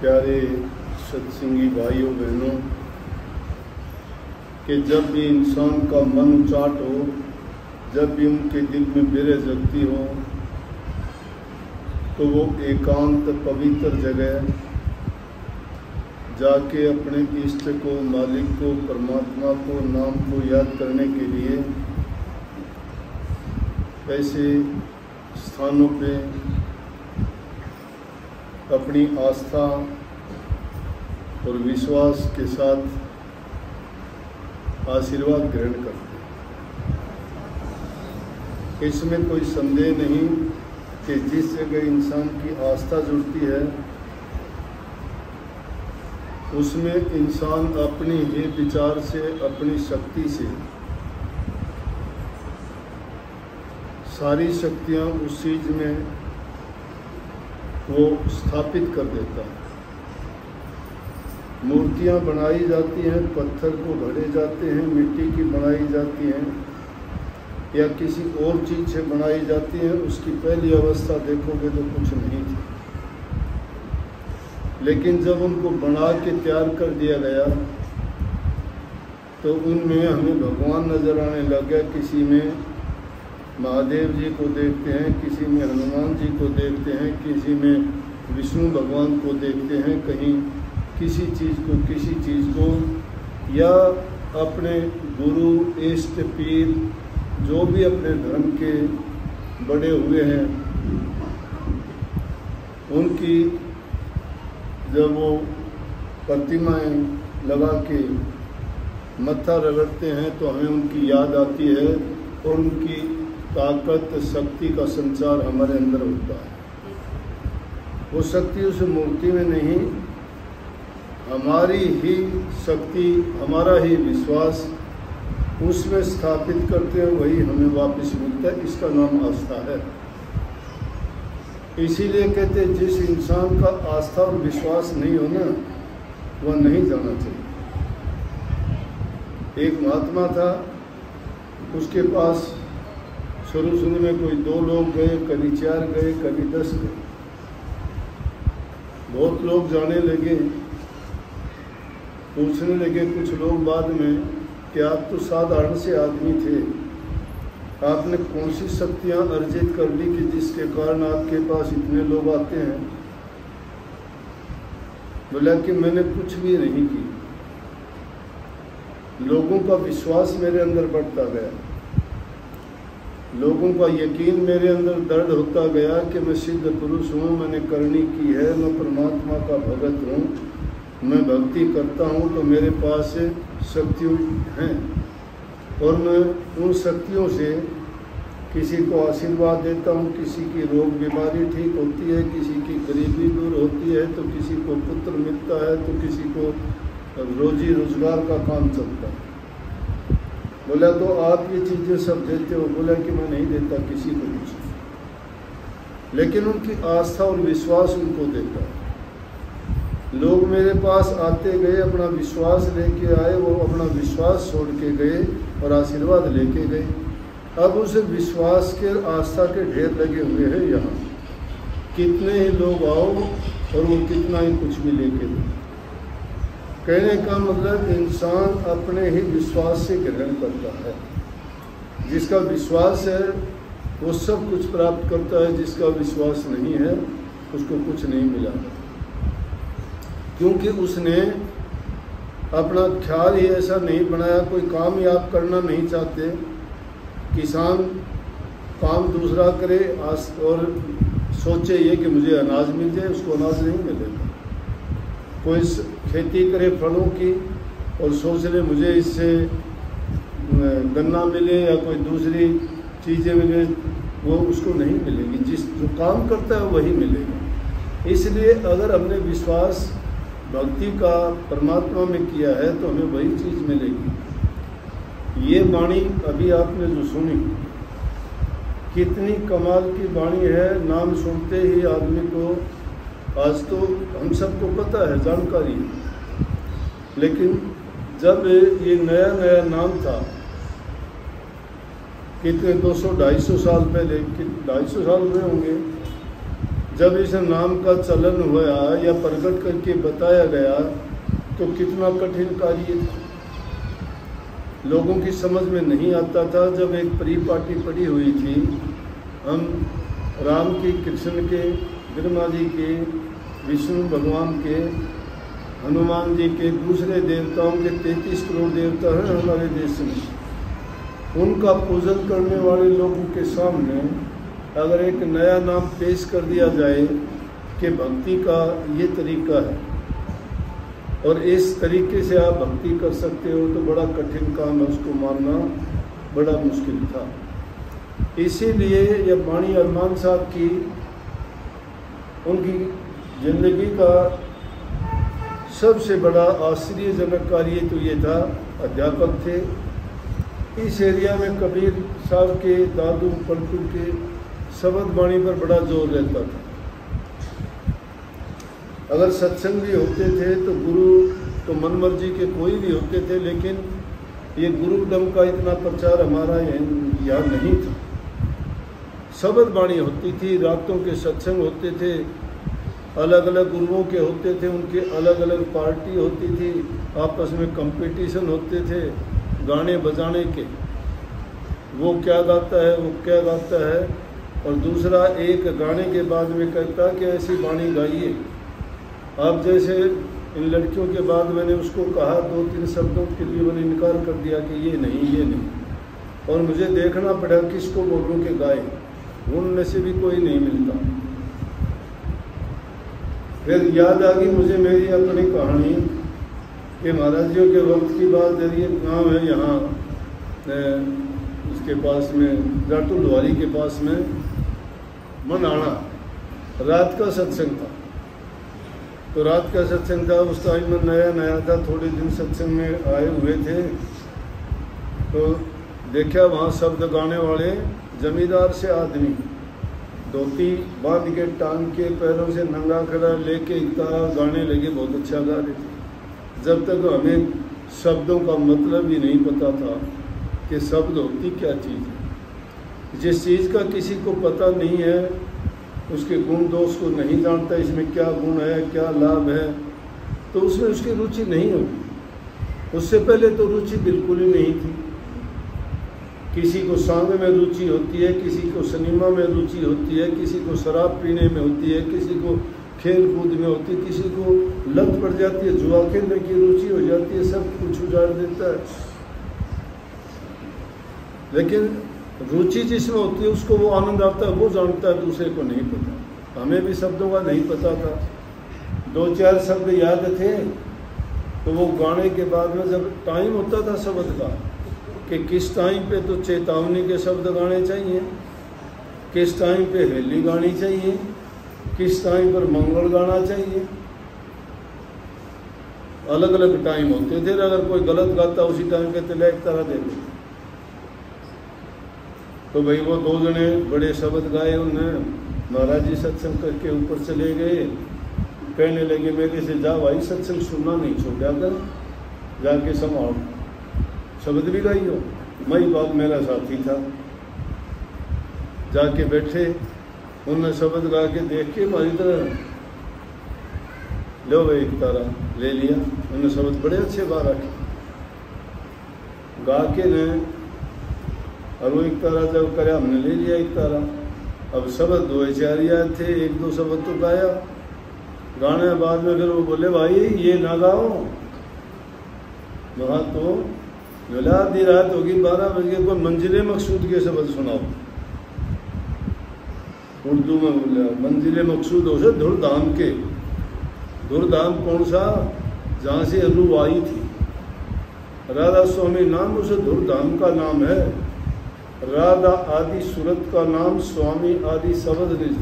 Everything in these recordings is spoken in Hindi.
प्यारे सत्संगी भाइयों बहनों कि जब भी इंसान का मन उचाट हो, जब भी उनके दिल में बेरज़्ज़ती हो, तो वो एकांत पवित्र जगह जाके अपने इष्ट को, मालिक को, परमात्मा को, नाम को याद करने के लिए ऐसे स्थानों पे अपनी आस्था और विश्वास के साथ आशीर्वाद ग्रहण करते हैं। इसमें कोई संदेह नहीं कि जिस जगह इंसान की आस्था जुड़ती है उसमें इंसान अपनी ही विचार से, अपनी शक्ति से सारी शक्तियाँ उस चीज़ में वो स्थापित कर देता है। मूर्तियाँ बनाई जाती हैं, पत्थर को घड़े जाते हैं, मिट्टी की बनाई जाती हैं या किसी और चीज़ से बनाई जाती हैं, उसकी पहली अवस्था देखोगे तो कुछ नहीं थी, लेकिन जब उनको बना के तैयार कर दिया गया तो उनमें हमें भगवान नज़र आने लग गया। किसी में महादेव जी को देखते हैं, किसी में हनुमान जी को देखते हैं, किसी में विष्णु भगवान को देखते हैं, कहीं किसी चीज़ को या अपने गुरु, इष्ट, पीर जो भी अपने धर्म के बड़े हुए हैं उनकी जब वो प्रतिमाएं लगा के मत्था रगड़ते हैं तो हमें उनकी याद आती है और उनकी ताकत, शक्ति का संचार हमारे अंदर होता है। वो शक्ति उस मूर्ति में नहीं, हमारी ही शक्ति, हमारा ही विश्वास उसमें स्थापित करते हैं, वही हमें वापस मिलता है। इसका नाम आस्था है। इसीलिए कहते हैं जिस इंसान का आस्था और विश्वास नहीं हो ना, वह नहीं जाना चाहिए। एक महात्मा था, उसके पास शुरू में कोई 2 लोग गए, कभी 4 गए, कभी 10 गए। बहुत लोग जाने लगे, पूछने लगे कुछ लोग बाद में कि आप तो साधारण से आदमी थे, आपने कौन सी शक्तियाँ अर्जित कर ली कि जिसके कारण आपके पास इतने लोग आते हैं? बोला कि मैंने कुछ भी नहीं की, लोगों का विश्वास मेरे अंदर बढ़ता गया, लोगों का यकीन मेरे अंदर दृढ़ होता गया कि मैं सिद्ध पुरुष हूँ, मैंने करनी की है, मैं परमात्मा का भगत हूँ, मैं भक्ति करता हूँ, तो मेरे पास शक्तियाँ हैं और मैं उन शक्तियों से किसी को आशीर्वाद देता हूँ, किसी की रोग बीमारी ठीक होती है, किसी की गरीबी दूर होती है, तो किसी को पुत्र मिलता है, तो किसी को रोजी रोजगार का काम चलता है। बोला तो आप ये चीज़ें सब देते हो? बोला कि मैं नहीं देता किसी को कुछ, लेकिन उनकी आस्था और विश्वास उनको देता है। लोग मेरे पास आते गए, अपना विश्वास लेके आए, वो अपना विश्वास छोड़ के गए और आशीर्वाद लेके गए। अब उस विश्वास के, आस्था के ढेर लगे हुए हैं यहाँ। कितने ही लोग आओ और वो कितना ही कुछ भी लेके दे। कहने का मतलब इंसान अपने ही विश्वास से ग्रहण करता है। जिसका विश्वास है वो सब कुछ प्राप्त करता है, जिसका विश्वास नहीं है उसको कुछ नहीं मिला, क्योंकि उसने अपना ख्याल ही ऐसा नहीं बनाया। कोई काम ही आप करना नहीं चाहते, किसान काम दूसरा करे और सोचे ये कि मुझे अनाज मिल जाए, उसको अनाज नहीं मिलेगा। कोई खेती करे फलों की और सोच ले मुझे इससे गन्ना मिले या कोई दूसरी चीज़ें मिले, वो उसको नहीं मिलेगी। जो काम करता है वही मिलेगा। इसलिए अगर हमने विश्वास भक्ति का परमात्मा में किया है तो हमें वही चीज़ मिलेगी। ये वाणी अभी आपने जो सुनी, कितनी कमाल की वाणी है। नाम सुनते ही आदमी को, आज तो हम सबको पता है, जानकारी है, लेकिन जब ये नया नया नाम था, कितने 200-250 साल पहले, 250 साल हुए होंगे, जब इस नाम का चलन हुआ या प्रकट करके बताया गया तो कितना कठिन कार्य था, लोगों की समझ में नहीं आता था। जब एक परिपाटी पड़ी हुई थी, हम राम की, कृष्ण के, ब्रह्मा जी के, विष्णु भगवान के, हनुमान जी के, दूसरे देवताओं के 33 करोड़ देवता हैं हमारे देश में, उनका पूजन करने वाले लोगों के सामने अगर एक नया नाम पेश कर दिया जाए कि भक्ति का ये तरीका है और इस तरीके से आप भक्ति कर सकते हो, तो बड़ा कठिन काम है, उसको मानना बड़ा मुश्किल था। इसीलिए यह वाणी अरमान साहब की, उनकी जिंदगी का सबसे बड़ा आश्चर्यजनक कार्य तो ये था, अध्यापक थे। इस एरिया में कबीर साहब के, दादू पलटू के शब्द वाणी पर बड़ा जोर रहता था। अगर सत्संग भी होते थे तो गुरु तो मन मर्जी के कोई भी होते थे, लेकिन ये गुरुडम का इतना प्रचार हमारा यहाँ नहीं था। शब्द वाणी होती थी, रातों के सत्संग होते थे, अलग अलग गुरुओं के होते थे, उनके अलग अलग पार्टी होती थी, आपस में कंपटीशन होते थे गाने बजाने के, वो क्या गाता है, वो क्या गाता है, और दूसरा एक गाने के बाद में कहता कि ऐसी वाणी गाइए। अब जैसे इन लड़कियों के बाद मैंने उसको कहा 2-3 शब्दों के लिए मैंने इनकार कर दिया कि ये नहीं, और मुझे देखना पड़ा किसको बोलूं कि गाए, उनमें से भी कोई नहीं मिलता। फिर याद आ गई मुझे मेरी अपनी कहानी कि महाराज जी के वक्त की बात है। ये गाँव है यहाँ उसके पास में, जाटू लुहारी के पास में मनाना, रात का सत्संग था। तो रात का सत्संग था, उस टाइम में नया था, थोड़े दिन सत्संग में आए हुए थे, तो देखा वहाँ शब्द गाने वाले जमींदार से आदमी धोती बांध के, टांग के, पैरों से नंगा खड़ा लेके इतना गाने लगे, बहुत अच्छा गा रहे थे। जब तक हमें शब्दों का मतलब ही नहीं पता था कि शब्द होती क्या चीज़ है। जिस चीज़ का किसी को पता नहीं है, उसके गुण दोष को नहीं जानता, इसमें क्या गुण है, क्या लाभ है, तो उसमें उसकी रुचि नहीं होगी। उससे पहले तो रुचि बिल्कुल ही नहीं थी। किसी को सांग में रुचि होती है, किसी को सिनेमा में रुचि होती है, किसी को शराब पीने में होती है, किसी को खेल कूद में होती है, किसी को लत पड़ जाती है, जुआ खेलने की रुचि हो जाती है, सब कुछ उजाड़ देता है। लेकिन रुचि जिसमें होती है उसको वो आनंद आता है, वो जानता है, दूसरे को नहीं पता। हमें भी शब्दों का नहीं पता था, 2-4 शब्द याद थे, तो वो गाने के बाद में जब टाइम होता था शब्द का कि किस टाइम पे तो चेतावनी के शब्द गाने चाहिए, किस टाइम पे हेली गानी चाहिए, किस टाइम पर मंगल गाना चाहिए, अलग अलग टाइम होते थे। अगर कोई गलत गाता उसी टाइम पे तिलक तरह दे दे। तो भाई वो 2 जने बड़े शब्द गाए, उन्हें महाराज जी सत्संग करके ऊपर चले गए, कहने लगे मेरे से जा भाई सत्संग सुनना नहीं छोड़ा कर, जाके संभाल, शब्द भी गाई हो। मई बाग मेरा साथी था, जाके बैठे, उन्होंने शब्द गा के देख के हमारी तरह लो भाई एक तारा ले लिया। उन्होंने शब्द बड़े अच्छे बार रखे गा के ने, और वो एक तारा जब करे हमने ले लिया एक तारा। अब शब्द 2-4 याद थे, 1-2 शब्द तो गाया। गाने के बाद में फिर वो बोले भाई ये ना गाओ, वहाँ तो बोला आधी रात होगी, 12 बज गए, कोई मंजिले मकसूद के शब्द सुनाओ। उर्दू में बोला मंजिले मकसूद हो से धुरधाम के। धुरधाम कौन सा? जहाँ से रूह आई थी, राधा स्वामी नाम उसे धुरधाम का नाम है। राधा आदि सूरत का नाम, स्वामी आदि शब्द निज।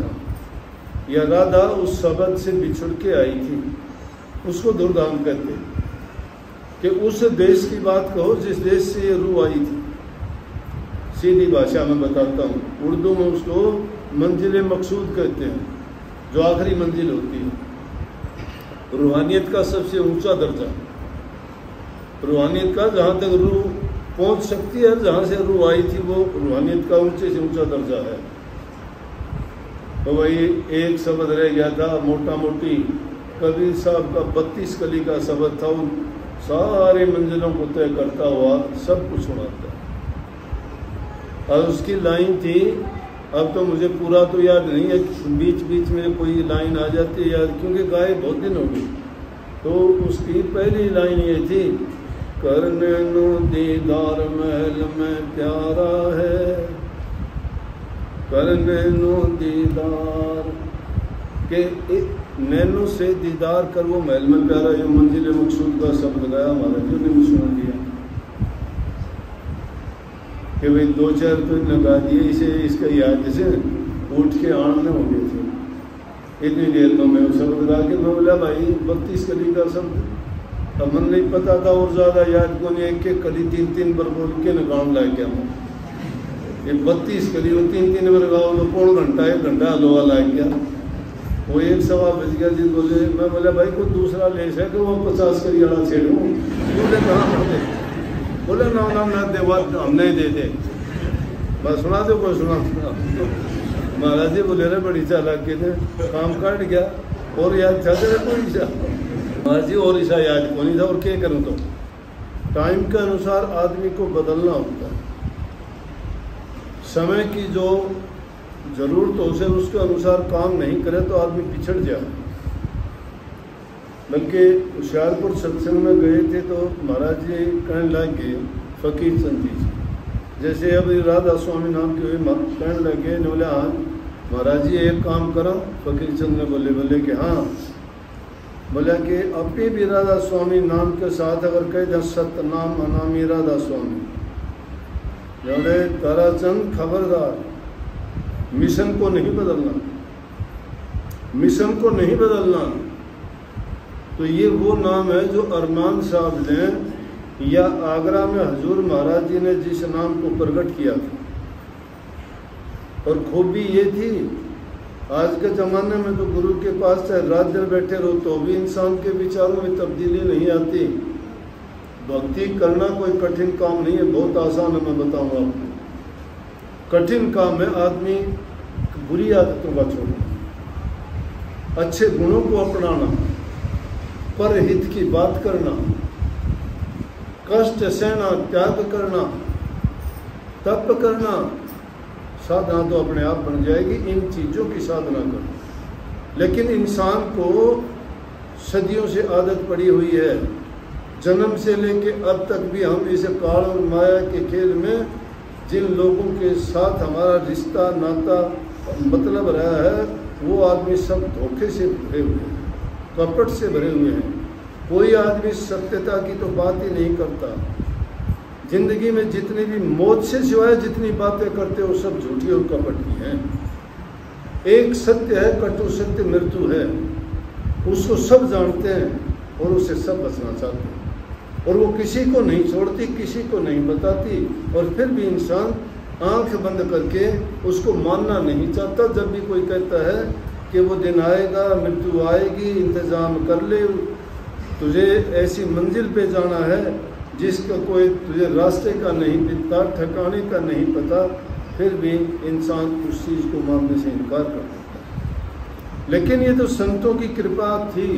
या राधा उस शब्द से बिछुड़ के आई थी, उसको धुरधाम कहते हैं। कि उस देश की बात कहो जिस देश से ये रूह आई थी। सीधी भाषा में बताता हूँ, उर्दू में उसको मंजिल मकसूद कहते हैं, जो आखिरी मंजिल होती है। रूहानियत का सबसे ऊंचा दर्जा, रूहानियत का जहाँ तक रूह पहुँच सकती है, जहाँ से रूह आई थी, वो रूहानियत का ऊंचे से ऊंचा दर्जा है। तो वही एक शब्द रह गया था, मोटा मोटी कबीर साहब का 32 कली का शब्द था, उन सारे मंजिलों को तय करता हुआ सब कुछ सुनाता। और उसकी लाइन थी, अब तो मुझे पूरा तो याद नहीं है, बीच बीच में कोई लाइन आ जाती है याद, क्योंकि गाय बहुत दिन हो गई। तो उसकी पहली लाइन ये थी, करने नो दीदार महल में प्यारा है, करने नो दीदार के नैनो से दीदार कर वो महल में प्यारा, ये मंजिल मकसूद का शब्द गाया महाराज जी ने सुना दिया कि भाई 2-4 तो लगा दिए इसे, इसका याद जैसे उठ के आने हो गए थे इतनी देर में। मैं शब्द गा के मैं बोला भाई 32 कली का शब्द, अब मन नहीं पता था और ज़्यादा याद को नहीं, एक कली 3-3 बार बोल के न गाँव ला गया मैं। ये 32 कली वो 3-3 बार गाँव तो पौन घंटा 1 घंटा लोहा ला गया। वो 1-1.15 बज गया जी बोले, मैं बोला भाई कोई दूसरा लेस है कि वो 50 कली वाला छेड़ूँ, बोले कहाँ दे, बोले ना दे बात हम नहीं देते, बस सुना दो कोई सुना। महाराज जी बोले रहे बड़ी चालाकी ने काम काट गया, और याद था तेरा कोई ईसा महाराज जी, और ईसा याद को नहीं था, और क्या करूँ। तो टाइम के अनुसार आदमी को बदलना होता है, समय की जो जरूरत हो उसे उसके अनुसार काम नहीं करे तो आदमी पिछड़ जाए। बल्कि होशियारपुर सत्संग में गए थे तो महाराज जी कहने लगे फकीर चंद जी, जैसे अब राधा स्वामी नाम के कहने लगे, ने बोले हाँ महाराज जी एक काम करो। फकीर चंद ने बोले कि हाँ, बोला कि अभी भी राधा स्वामी नाम के साथ अगर कह दें सतनाम अनामी राधा स्वामी, बोले ताराचंद खबरदार, मिशन को नहीं बदलना, मिशन को नहीं बदलना। तो ये वो नाम है जो अरमान साहब ने या आगरा में हजूर महाराज जी ने जिस नाम को प्रकट किया था। और खूबी ये थी, आज के ज़माने में तो गुरु के पास चाहे रात दिन बैठे रहो तो भी इंसान के विचारों में तब्दीली नहीं आती। भक्ति करना कोई कठिन काम नहीं है, बहुत आसान है, मैं बताऊंगा आपको। कठिन काम है आदमी बुरी आदतों का छोड़ना, अच्छे गुणों को अपनाना, पर हित की बात करना, कष्ट सहना, त्याग करना, तप करना। साधना तो अपने आप बन जाएगी, इन चीज़ों की साधना करना। लेकिन इंसान को सदियों से आदत पड़ी हुई है, जन्म से लेके अब तक भी हम इस काल और माया के खेल में जिन लोगों के साथ हमारा रिश्ता नाता मतलब रहा है, वो आदमी सब धोखे से भरे हुए हैं, कपट से भरे हुए हैं। कोई आदमी सत्यता की तो बात ही नहीं करता। जिंदगी में जितनी भी मौत से सिवाय जितनी बातें करते हो सब झूठी और कपट की हैं। एक सत्य है, कटु सत्य मृत्यु है, उसको सब जानते हैं और उससे सब बचना चाहते हैं, और वो किसी को नहीं छोड़ती, किसी को नहीं बताती। और फिर भी इंसान आंख बंद करके उसको मानना नहीं चाहता। जब भी कोई कहता है कि वो दिन आएगा, मृत्यु आएगी, इंतज़ाम कर ले, तुझे ऐसी मंजिल पे जाना है जिसका कोई तुझे रास्ते का नहीं पता, ठिकाने का नहीं पता, फिर भी इंसान उस चीज़ को मानने से इनकार कर देता है। लेकिन ये तो संतों की कृपा थी,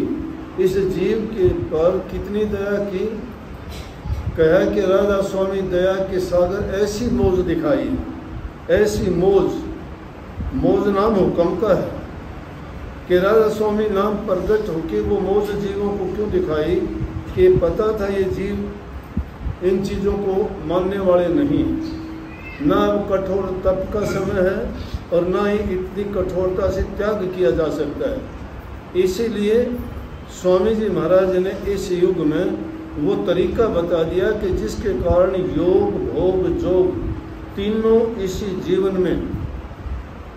इस जीव के पर कितनी दया की। कहा कि राधा स्वामी दया के सागर ऐसी मौज दिखाई, ऐसी मौज नाम हुक्म का है कि राधा स्वामी नाम प्रगट होके वो मौज जीवों को क्यों दिखाई कि पता था ये जीव इन चीज़ों को मानने वाले नहीं। ना कठोर तप का समय है और ना ही इतनी कठोरता से त्याग किया जा सकता है। इसीलिए स्वामी जी महाराज ने इस युग में वो तरीका बता दिया कि जिसके कारण योग भोग जोग तीनों इसी जीवन में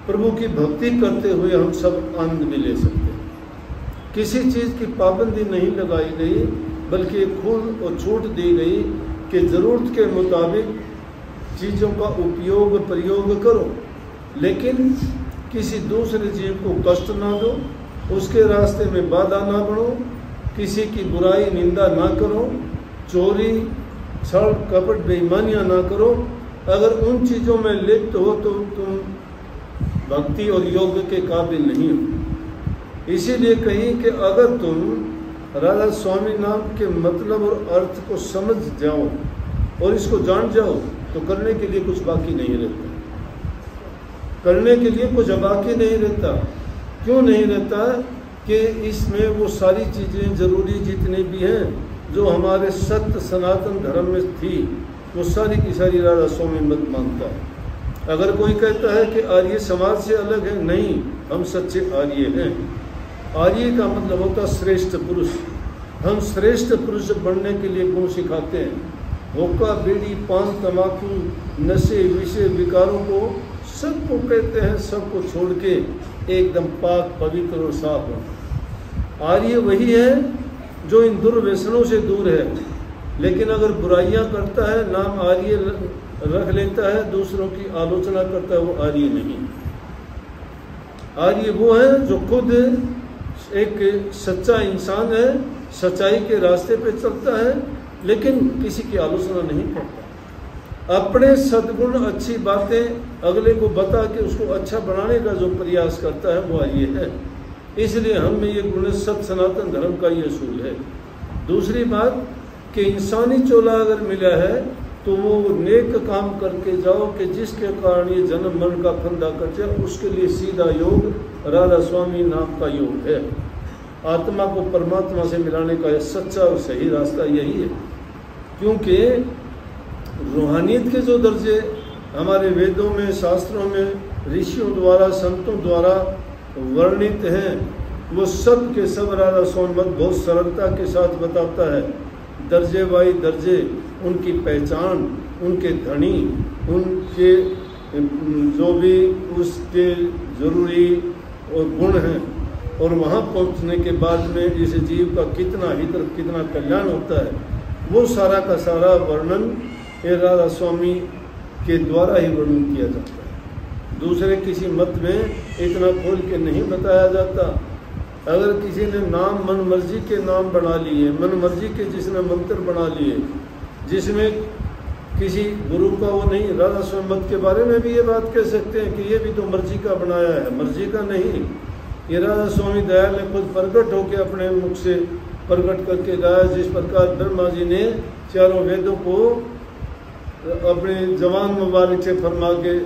प्रभु की भक्ति करते हुए हम सब आनंद भी ले सकते हैं। किसी चीज़ की पाबंदी नहीं लगाई गई, बल्कि खुद और छूट दी गई कि ज़रूरत के मुताबिक चीज़ों का उपयोग प्रयोग करो, लेकिन किसी दूसरे जीव को कष्ट ना दो, उसके रास्ते में बाधा ना बढ़ो, किसी की बुराई निंदा ना करो, चोरी छल कपट बेईमानियाँ ना करो। अगर उन चीज़ों में लिप्त हो तो तुम भक्ति और योग के काबिल नहीं हो। इसीलिए कहीं कि अगर तुम राधा स्वामी नाम के मतलब और अर्थ को समझ जाओ और इसको जान जाओ तो करने के लिए कुछ बाकी नहीं रहता, करने के लिए कुछ बाकी नहीं रहता। क्यों नहीं रहता? कि इसमें वो सारी चीज़ें जरूरी जितनी भी हैं जो हमारे सत्य सनातन धर्म में थी, वो सारी की सारी राधा स्वामी मत मानता है। अगर कोई कहता है कि आर्य समाज से अलग है, नहीं, हम सच्चे आर्य हैं। आर्य का मतलब होता श्रेष्ठ पुरुष। हम श्रेष्ठ पुरुष बनने के लिए गुण सिखाते हैं। हुक्का, बीड़ी, पान, तंबाकू, नशे, विषय, विकारों को सबको कहते हैं, सबको छोड़ के एकदम पाक, पवित्र और साफ हो। आर्य वही है जो इन दुर्व्यसनों से दूर है। लेकिन अगर बुराइयां करता है, नाम आर्य रख लेता है, दूसरों की आलोचना करता है, वो आर्य नहीं। आर्य वो है जो खुद एक सच्चा इंसान है, सच्चाई के रास्ते पे चलता है, लेकिन किसी की आलोचना नहीं करता। अपने सद्गुण, अच्छी बातें अगले को बता के उसको अच्छा बनाने का जो प्रयास करता है वो आर्य है। इसलिए हम में ये गुण सत्य सनातन धर्म का ये असूल है। दूसरी बात कि इंसानी चोला अगर मिला है तो वो नेक काम करके जाओ कि जिसके कारण ये जन्म मरण का फंदा कट जाए, उसके लिए सीधा योग राधा स्वामी नाम का योग है। आत्मा को परमात्मा से मिलाने का सच्चा और सही रास्ता यही है। क्योंकि रूहानियत के जो दर्जे हमारे वेदों में, शास्त्रों में, ऋषियों द्वारा, संतों द्वारा वर्णित हैं, वो सब के सब राधा स्वामी मत बहुत सरलता के साथ बताता है। दर्जे बाई दर्जे उनकी पहचान, उनके धनी, उनके जो भी उसके जरूरी और गुण हैं, और वहाँ पहुँचने के बाद में इस जीव का कितना हित, कितना कल्याण होता है, वो सारा का सारा वर्णन ये राधा स्वामी के द्वारा ही वर्णन किया जाता है। दूसरे किसी मत में इतना खोल के नहीं बताया जाता। अगर किसी ने नाम मन मर्जी के नाम बना लिए, मन मर्जी के जिसने मंत्र बना लिए, जिसमें किसी गुरु का वो नहीं, राधा स्वामी मत के बारे में भी ये बात कह सकते हैं कि ये भी तो मर्जी का बनाया है, मर्जी का नहीं। ये राधा स्वामी दयाल ने खुद प्रकट होकर अपने मुख से प्रकट करके गाया। जिस प्रकार ब्रह्मा जी ने चारों वेदों को अपने जवान मुबारक से फरमा के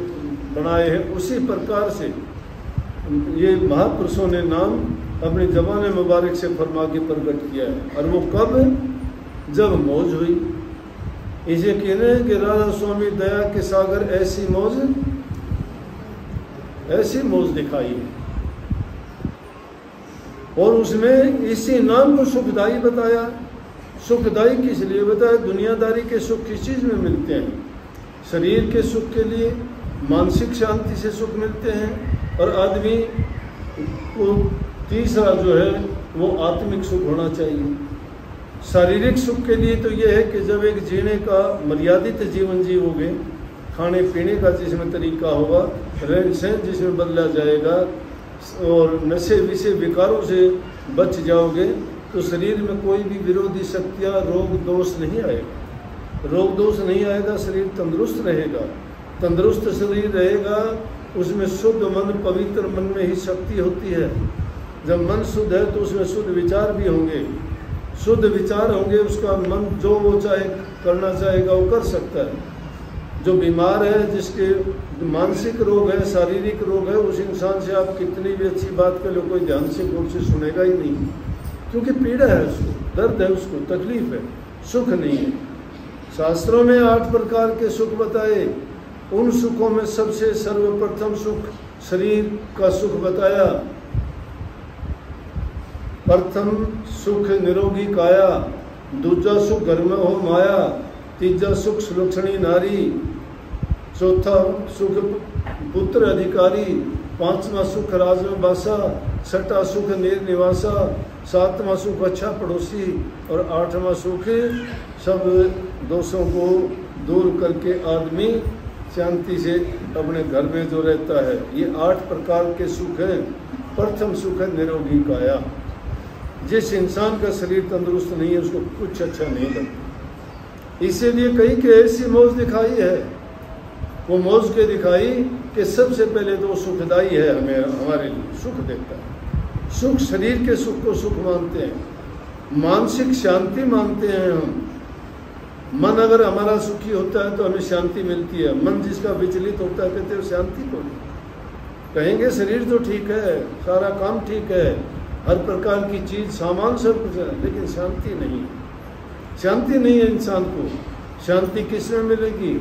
बनाए हैं, उसी प्रकार से ये महापुरुषों ने नाम अपने जवान मुबारक से फरमा के प्रकट किया है। और वो कब? जब मौज हुई। इसे कहते हैं कि राधा स्वामी दया के सागर ऐसी मौज दिखाई है। और उसमें इसी नाम को सुखदाई बताया। सुखदाई किस लिए बताया? दुनियादारी के सुख किस चीज़ में मिलते हैं? शरीर के सुख के लिए, मानसिक शांति से सुख मिलते हैं। और आदमी को तीसरा जो है वो आत्मिक सुख होना चाहिए। शारीरिक सुख के लिए तो ये है कि जब एक जीने का मर्यादित जीवन जीवोगे, खाने पीने का जिसमें तरीका होगा, रहन सहन जिसमें बदला जाएगा, और नशे विषय विकारों से बच जाओगे, तो शरीर में कोई भी विरोधी शक्तियाँ, रोग दोष नहीं आएगा। रोग दोष नहीं आएगा, शरीर तंदुरुस्त रहेगा। तंदुरुस्त शरीर रहेगा, उसमें शुद्ध मन, पवित्र मन में ही शक्ति होती है। जब मन शुद्ध है तो उसमें शुद्ध विचार भी होंगे। शुद्ध विचार होंगे, उसका मन जो वो चाहे करना चाहेगा वो कर सकता है। जो बीमार है, जिसके मानसिक रोग है, शारीरिक रोग है, उस इंसान से आप कितनी भी अच्छी बात कर लो, कोई ध्यान से गौर से सुनेगा ही नहीं, क्योंकि पीड़ा है उसको, दर्द है उसको, तकलीफ है, सुख नहीं है। शास्त्रों में 8 प्रकार के सुख बताए। उन सुखों में सबसे सर्वप्रथम सुख शरीर का सुख बताया। प्रथम सुख निरोगी काया, दूजा सुख घर में हो माया, तीजा सुख सुलक्षणी नारी, चौथा सुख पुत्र अधिकारी, पांचवा सुख राज में बासा, छठा सुख नीर निवासा, सातवां सुख अच्छा पड़ोसी, और 8वां सुख सब दोषों को दूर करके आदमी शांति से अपने घर में जो रहता है। ये 8 प्रकार के सुख हैं। प्रथम सुख है निरोगी काया। जिस इंसान का शरीर तंदुरुस्त नहीं है उसको कुछ अच्छा नहीं लगता। इसीलिए कहीं कि ऐसी मौज दिखाई है, वो मौज के दिखाई कि सबसे पहले तो सुखदाई है, हमें हमारे लिए सुख देता है। सुख शरीर के सुख को सुख मानते हैं, मानसिक शांति मानते हैं हम। मन अगर हमारा सुखी होता है तो हमें शांति मिलती है। मन जिसका विचलित होता है कहते हैं शांति को नहीं। कहेंगे शरीर तो ठीक है, सारा काम ठीक है, हर प्रकार की चीज सामान सब कुछ है, लेकिन शांति नहीं। शांति नहीं है इंसान को। शांति किस में मिलेगी?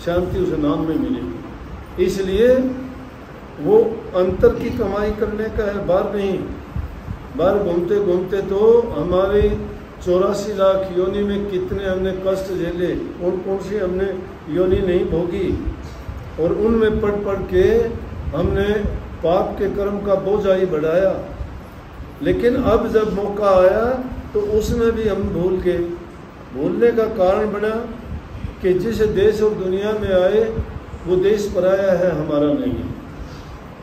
शांति उस नाम में मिलेगी। इसलिए वो अंतर की कमाई करने का है, बाहर नहीं। बाहर घूमते घूमते तो हमारे 84 लाख योनि में कितने हमने कष्ट झेले, कौन सी हमने योनि नहीं भोगी, और उनमें पढ़ पढ़ के हमने पाप के कर्म का बोझा ही बढ़ाया। लेकिन अब जब मौका आया तो उसमें भी हम भूल गए। भूलने का कारण बना कि जिस देश और दुनिया में आए वो देश पराया है, हमारा नहीं है।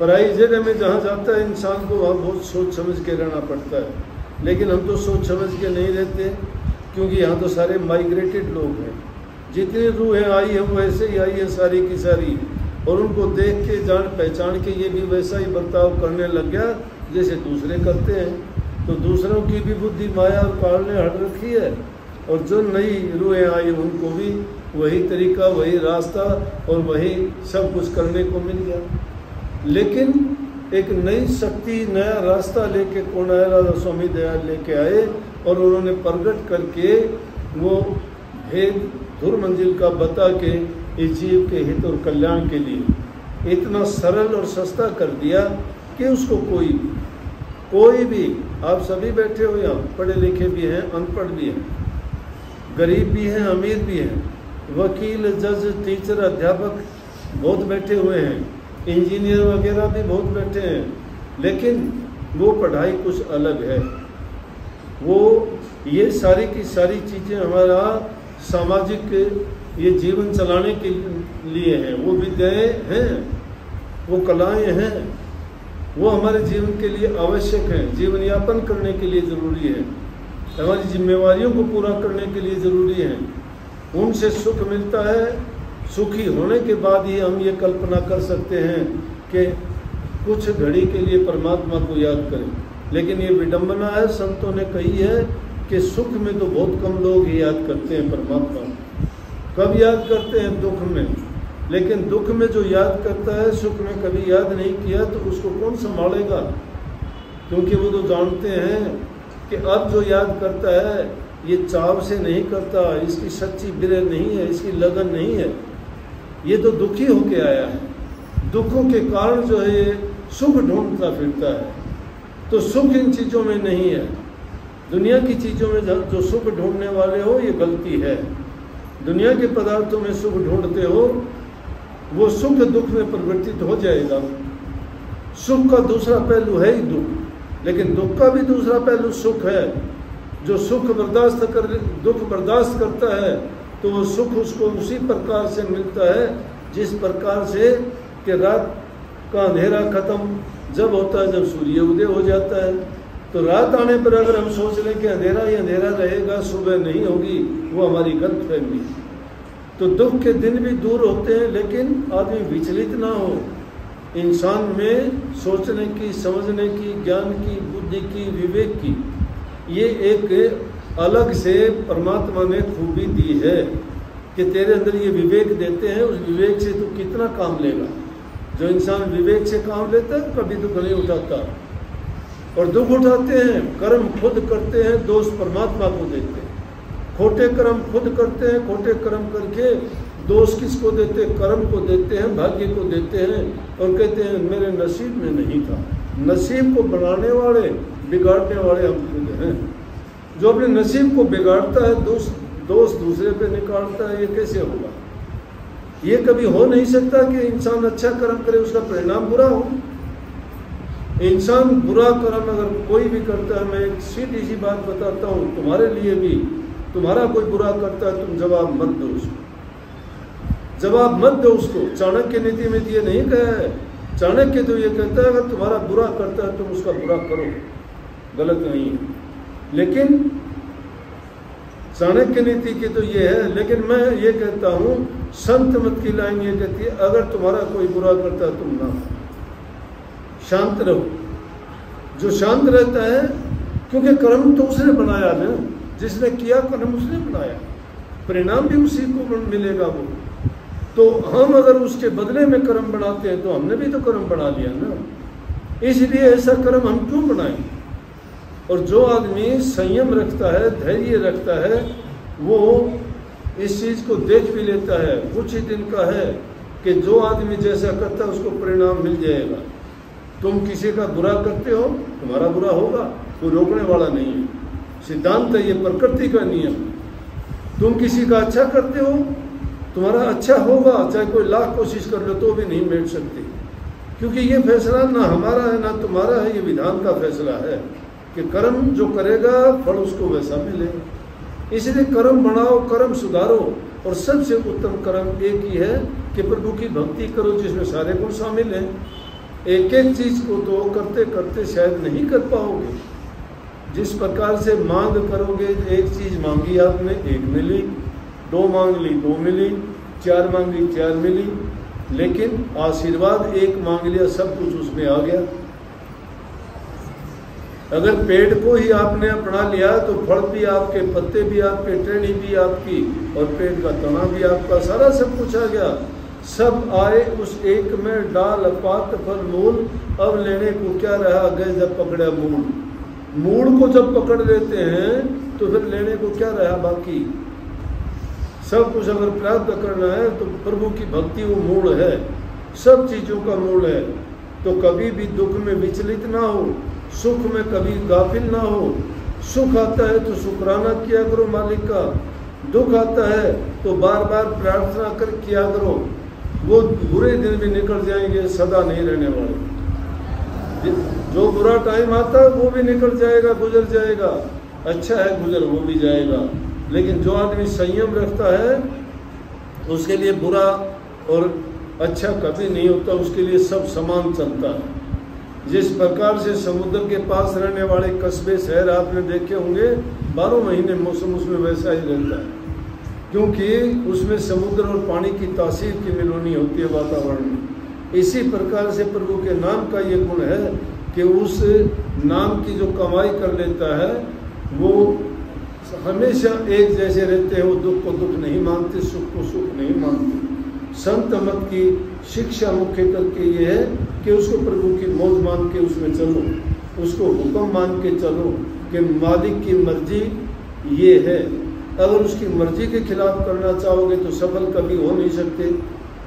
पराई जगह में जहाँ जाता है इंसान को वहाँ बहुत सोच समझ के रहना पड़ता है, लेकिन हम तो सोच समझ के नहीं रहते, क्योंकि यहाँ तो सारे माइग्रेटेड लोग हैं। जितनी रूहें आई हैं वो ऐसे ही आई है सारी की सारी, और उनको देख के जान पहचान के ये भी वैसा ही बर्ताव करने लग गया जैसे दूसरे करते हैं। तो दूसरों की भी बुद्धि माया और काल ने हट रखी है, और जो नई रूहें आई उनको भी वही तरीका, वही रास्ता और वही सब कुछ करने को मिल गया। लेकिन एक नई शक्ति, नया रास्ता लेके कोणार्क राधा स्वामी दयाल लेके आए, और उन्होंने प्रकट करके वो भेद धुर मंजिल का बता के इस जीव के हित और कल्याण के लिए इतना सरल और सस्ता कर दिया कि उसको कोई भी, आप सभी बैठे हो यहाँ, पढ़े लिखे भी हैं, अनपढ़ भी हैं, गरीब भी हैं, अमीर भी हैं, वकील, जज, टीचर, अध्यापक बहुत बैठे हुए हैं, इंजीनियर वगैरह भी बहुत बैठे हैं, लेकिन वो पढ़ाई कुछ अलग है। वो ये सारी की सारी चीज़ें हमारा सामाजिक ये जीवन चलाने के लिए हैं, वो विद्याएँ हैं, वो कलाएँ हैं, वो हमारे जीवन के लिए आवश्यक हैं, जीवन यापन करने के लिए ज़रूरी है, हमारी जिम्मेवारियों को पूरा करने के लिए ज़रूरी है। उनसे सुख मिलता है। सुखी होने के बाद ही हम ये कल्पना कर सकते हैं कि कुछ घड़ी के लिए परमात्मा को याद करें। लेकिन ये विडंबना है, संतों ने कही है कि सुख में तो बहुत कम लोग ही याद करते हैं परमात्मा। कब याद करते हैं? दुख में। लेकिन दुख में जो याद करता है, सुख में कभी याद नहीं किया तो उसको कौन संभालेगा? क्योंकि वो तो जानते हैं कि अब जो याद करता है ये चाव से नहीं करता, इसकी सच्ची बिरह नहीं है, इसकी लगन नहीं है, ये तो दुखी होके आया है। दुखों के कारण जो है ये सुख ढूंढता फिरता है। तो सुख इन चीज़ों में नहीं है। दुनिया की चीज़ों में जो सुख ढूंढने वाले हो, ये गलती है। दुनिया के पदार्थों में सुख ढूंढते हो, वो सुख दुख में परिवर्तित हो जाएगा। सुख का दूसरा पहलू है ही दुख, लेकिन दुख का भी दूसरा पहलू सुख है। जो सुख बर्दाश्त कर दुख बर्दाश्त करता है तो वो सुख उसको उसी प्रकार से मिलता है जिस प्रकार से कि रात का अंधेरा खत्म जब होता है, जब सूर्य उदय हो जाता है। तो रात आने पर अगर हम सोच लें कि अंधेरा ही अंधेरा रहेगा, सुबह नहीं होगी, वो हमारी गलतफहमी। तो दुख के दिन भी दूर होते हैं, लेकिन आदमी विचलित ना हो। इंसान में सोचने की, समझने की, ज्ञान की, बुद्धि की, विवेक की, ये एक अलग से परमात्मा ने खूबी दी है कि तेरे अंदर ये विवेक देते हैं। उस विवेक से तू कितना काम लेगा। जो इंसान विवेक से काम लेता है कभी दुख नहीं उठाता, और दुख उठाते हैं कर्म खुद करते हैं, दोष परमात्मा को देते हैं। खोटे कर्म खुद करते हैं, खोटे कर्म करके दोष किसको देते? कर्म को देते हैं, भाग्य को देते हैं, और कहते हैं मेरे नसीब में नहीं था। नसीब को बनाने वाले, बिगाड़ने वाले हम खुद हैं। जो अपने नसीब को बिगाड़ता है, दोष दूसरे पे निकालता है, ये कैसे होगा? ये कभी हो नहीं सकता कि इंसान अच्छा कर्म करे उसका परिणाम बुरा हो। इंसान बुरा कर्म अगर कोई भी करता है, मैं एक सीधी सी बात बताता हूँ तुम्हारे लिए भी, तुम्हारा कोई बुरा करता है, तुम जवाब मत दो उसको, जवाब मत दो उसको। चाणक्य नीति में ये नहीं कहा है। चाणक्य तो ये कहता है अगर तुम्हारा बुरा करता है तुम उसका बुरा करो, गलत नहीं है। लेकिन चाणक्य नीति की तो ये है। लेकिन मैं ये कहता हूँ, संत मत की लाइन ये कहती है, अगर तुम्हारा कोई बुरा करता है तुम ना शांत रहो। जो शांत रहता है, क्योंकि कर्म तो उसने बनाया ना, जिसने किया कर्म उसने बनाया, परिणाम भी उसी को मिलेगा वो। तो हम अगर उसके बदले में कर्म बनाते हैं तो हमने भी तो कर्म बना लिया ना। इसलिए ऐसा कर्म हम क्यों बनाएं। और जो आदमी संयम रखता है, धैर्य रखता है, वो इस चीज़ को देख भी लेता है। उचित इनका है कि जो आदमी जैसा करता है उसको परिणाम मिल जाएगा। तुम किसी का बुरा करते हो, तुम्हारा बुरा होगा, कोई रोकने वाला नहीं है, सिद्धांत है ये, प्रकृति का नियम। तुम किसी का अच्छा करते हो, तुम्हारा अच्छा होगा, चाहे कोई लाख कोशिश कर लो तो भी नहीं मिट सकती, क्योंकि ये फैसला ना हमारा है ना तुम्हारा है, ये विधान का फैसला है कि कर्म जो करेगा फल उसको वैसा मिलेगा। इसलिए कर्म बढ़ाओ, कर्म सुधारो, और सबसे उत्तम कर्म एक ही है कि प्रभु की भक्ति करो जिसमें सारे गुण शामिल हैं। एक एक चीज़ को तो करते करते शायद नहीं कर पाओगे। जिस प्रकार से मांग करोगे, एक चीज़ मांगी आपने, एक मिली, दो मांग ली, दो मिली, चार मांगी, चार मिली, लेकिन आशीर्वाद एक मांग लिया, सब कुछ उसमें आ गया। अगर पेड़ को ही आपने अपना लिया तो फल भी आपके, पत्ते भी आपके, टहनी भी आपकी, और पेड़ का तना भी आपका, सारा सब कुछ आ गया। सब आए उस एक में, डाल पात फल मूल, अब लेने को क्या रहा, गए जब पकड़ा मूल। मूल को जब पकड़ लेते हैं तो फिर लेने को क्या रहा बाकी। सब कुछ अगर प्राप्त करना है तो प्रभु की भक्ति वो मूल है, सब चीज़ों का मूल है। तो कभी भी दुख में विचलित ना हो, सुख में कभी गाफिल ना हो। सुख आता है तो शुक्राना किया करो मालिक का, दुख आता है तो बार बार प्रार्थना कर किया करो। वो बुरे दिन भी निकल जाएंगे, सदा नहीं रहने वाले। जो बुरा टाइम आता है वो भी निकल जाएगा, गुजर जाएगा, अच्छा है गुजर वो भी जाएगा। लेकिन जो आदमी संयम रखता है उसके लिए बुरा और अच्छा कभी नहीं होता, उसके लिए सब समान चलता है। जिस प्रकार से समुद्र के पास रहने वाले कस्बे शहर आपने देखे होंगे, 12 महीने मौसम उसमें वैसा ही रहता है, क्योंकि उसमें समुद्र और पानी की तासीर की मिलोनी होती है वातावरण में। इसी प्रकार से प्रभु के नाम का ये गुण है कि उस नाम की जो कमाई कर लेता है वो हमेशा एक जैसे रहते हैं। वो दुख को दुख नहीं मानते, सुख को सुख नहीं मानते। संत मत की शिक्षा मुख्य करके ये है कि उसको प्रभु की मौज मान के उसमें चलो, उसको हुक्म मान के चलो कि मालिक की मर्जी ये है। अगर उसकी मर्जी के खिलाफ करना चाहोगे तो सबल कभी हो नहीं सकते,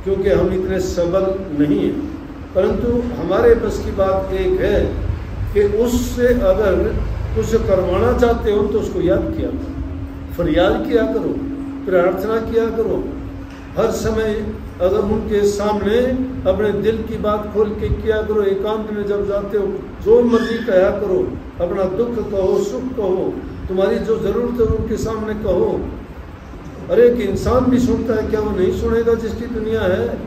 क्योंकि हम इतने सबल नहीं हैं। परंतु हमारे बस की बात एक है कि उससे अगर कुछ करवाना चाहते हो तो उसको याद किया करो, फरियाद किया करो, प्रार्थना किया करो। हर समय अगर उनके सामने अपने दिल की बात खोल के किया करो। एकांत में जब जाते हो जो मर्जी कहा करो, अपना दुख कहो, सुख कहो, तुम्हारी जो जरूरत है उनके सामने कहो। अरे एक इंसान भी सुनता है, क्या वो नहीं सुनेगा जिसकी दुनिया है?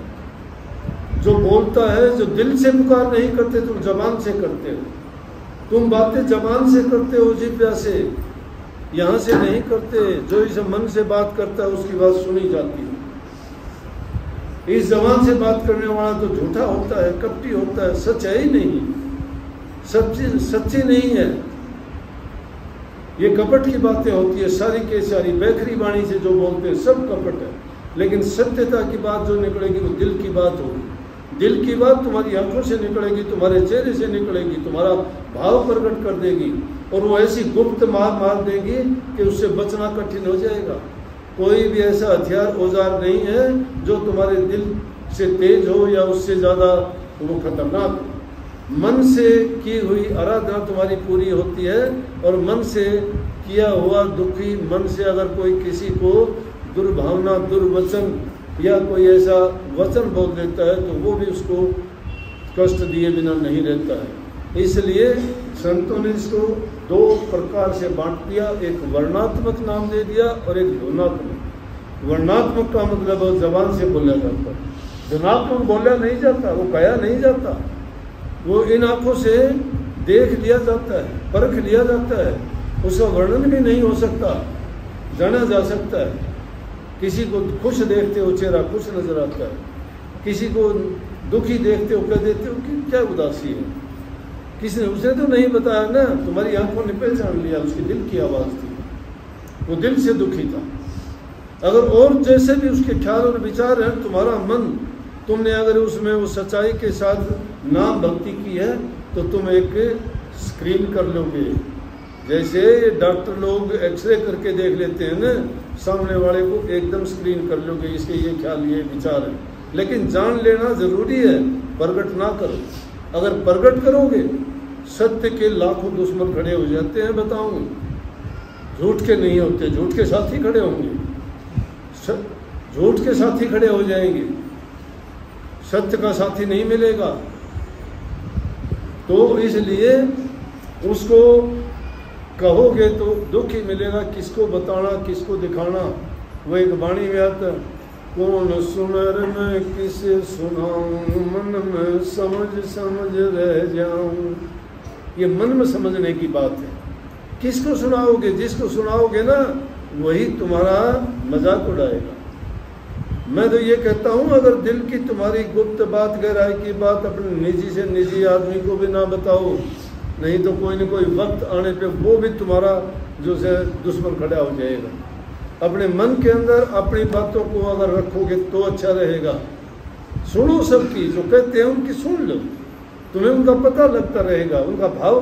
जो बोलता है, जो दिल से पुकार नहीं करते, तुम जबान से करते हो। तुम बातें जबान से करते हो, जिब्या से, यहाँ से नहीं करते। जो इस मन से बात करता है उसकी बात सुनी जाती है। इस जबान से बात करने वाला तो झूठा होता है, कपटी होता है, सच है ही नहीं, सच्ची नहीं है। ये कपट की बातें होती है, सारी के सारी बैखरी वाणी से जो बोलते हैं सब कपट है। लेकिन सत्यता की बात जो निकलेगी वो दिल की बात होगी। दिल की बात तुम्हारी आंखों से निकलेगी, तुम्हारे चेहरे से निकलेगी, तुम्हारा भाव प्रकट कर देगी, और वो ऐसी गुप्त मार देगी कि उससे बचना कठिन हो जाएगा। कोई भी ऐसा हथियार औजार नहीं है जो तुम्हारे दिल से तेज हो या उससे ज़्यादा वो खतरनाक हो। मन से की हुई आराधना तुम्हारी पूरी होती है, और मन से किया हुआ दुखी मन से अगर कोई किसी को दुर्भावना, दुर्वचन या कोई ऐसा वचन बोल देता है तो वो भी उसको कष्ट दिए बिना नहीं रहता है। इसलिए संतों ने इसको दो प्रकार से बांट दिया, एक वर्णात्मक नाम दे दिया और एक ध्वनात्मक। वर्णात्मक का मतलब जबान से बोला जाता है, ध्वनात्मक बोला नहीं जाता, वो कहा नहीं जाता, वो इन आंखों से देख लिया जाता है, परख लिया जाता है, उसका वर्णन भी नहीं हो सकता। जाना जा सकता है। किसी को खुश देखते हो चेहरा खुश नजर आता है, किसी को दुखी देखते हो कह देते हो कि क्या उदासी है। किसी ने उसने तो नहीं बताया ना, तुम्हारी आंखों ने पहचान लिया, उसकी दिल की आवाज़ थी, वो दिल से दुखी था। अगर और जैसे भी उसके ख्याल और विचार हैं, तुम्हारा मन, तुमने अगर उसमें वो सच्चाई के साथ नाम भक्ति की है तो तुम एक स्क्रीन कर लोगे। जैसे डॉक्टर लोग एक्सरे करके देख लेते हैं ना, सामने वाले को एकदम स्क्रीन कर लोगे, इसके ये ख्याल ये विचार है। लेकिन जान लेना जरूरी है, प्रगट ना करो। अगर प्रगट करोगे सत्य के लाखों दुश्मन खड़े हो जाते हैं, बताऊं, झूठ के नहीं होते, झूठ के साथ ही खड़े होंगे, झूठ के साथ ही खड़े हो जाएंगे, सत्य का साथी नहीं मिलेगा। तो इसलिए उसको कहोगे तो दुख ही मिलेगा, किसको बताना किसको दिखाना। वो एक वाणी में आता, कौन सुनर मैं किसे सुनाऊं, मन में समझ समझ रह जाऊं। ये मन में समझने की बात है। किसको सुनाओगे? जिसको सुनाओगे ना वही तुम्हारा मजाक उड़ाएगा। मैं तो ये कहता हूँ, अगर दिल की तुम्हारी गुप्त बात, गहराई की बात अपने निजी से निजी आदमी को भी ना बताओ, नहीं तो कोई न कोई वक्त आने पे वो भी तुम्हारा जो है दुश्मन खड़ा हो जाएगा। अपने मन के अंदर अपनी बातों को अगर रखोगे तो अच्छा रहेगा। सुनो सबकी, जो कहते हैं उनकी सुन लो, तुम्हें उनका पता लगता रहेगा, उनका भाव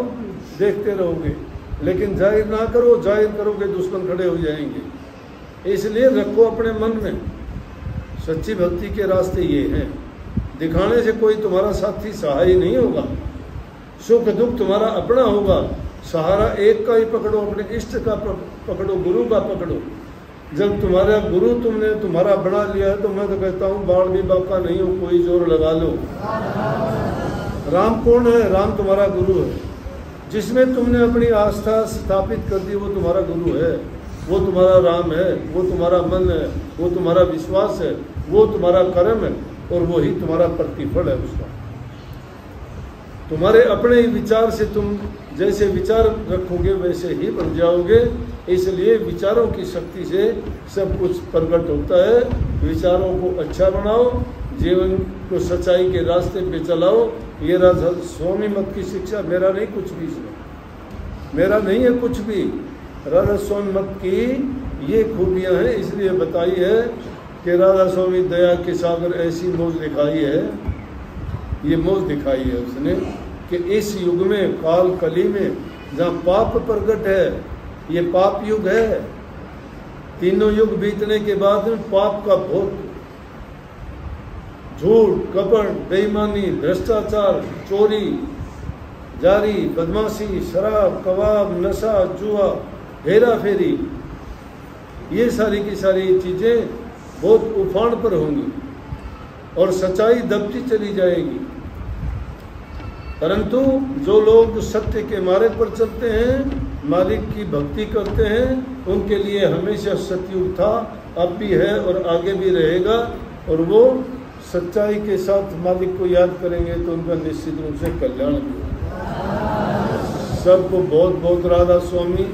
देखते रहोगे। लेकिन जाहिर ना करो, जाहिर करोगे दुश्मन खड़े हो जाएंगे। इसलिए रखो अपने मन में। सच्ची भक्ति के रास्ते ये हैं। दिखाने से कोई तुम्हारा साथी सहाय नहीं होगा, सुख दुख तुम्हारा अपना होगा। सहारा एक का ही पकड़ो, अपने इष्ट का पकड़ो, गुरु का पकड़ो। जब तुम्हारा गुरु तुमने तुम्हारा बना लिया है तो मैं तो कहता हूँ बाढ़ भी बाका नहीं हो, कोई जोर लगा लो। राम कौन है? राम तुम्हारा गुरु है। जिसमें तुमने अपनी आस्था स्थापित कर दी वो तुम्हारा गुरु है, वो तुम्हारा राम है, वो तुम्हारा मन है, वो तुम्हारा विश्वास है, वो तुम्हारा कर्म है और वही तुम्हारा प्रतिफल है उसका। तुम्हारे अपने विचार से तुम जैसे विचार रखोगे वैसे ही बन जाओगे। इसलिए विचारों की शक्ति से सब कुछ प्रकट होता है। विचारों को अच्छा बनाओ, जीवन को सच्चाई के रास्ते पे चलाओ। ये राधा स्वामी मत की शिक्षा, मेरा नहीं कुछ भी, इसमें मेरा नहीं है कुछ भी। राधा स्वामी मत की ये खूबियाँ हैं, इसलिए बताई है कि राधा स्वामी दया के सागर ऐसी मौज दिखाई है, ये मौज दिखाई है उसने कि इस युग में, काल कली में, जहाँ पाप प्रकट है, ये पाप युग है। तीनों युग बीतने के बाद में पाप का बहुत, झूठ, कपट, बेईमानी, भ्रष्टाचार, चोरी, जारी, बदमाशी, शराब, कबाब, नशा, जुआ, हेरा फेरी, ये सारी की सारी चीजें बहुत उफान पर होंगी और सच्चाई दबती चली जाएगी। परंतु जो लोग सत्य के मार्ग पर चलते हैं, मालिक की भक्ति करते हैं, उनके लिए हमेशा सतयुग था, अब भी है और आगे भी रहेगा। और वो सच्चाई के साथ मालिक को याद करेंगे तो उनका निश्चित रूप से कल्याण भी होगा। सबको बहुत बहुत राधा स्वामी।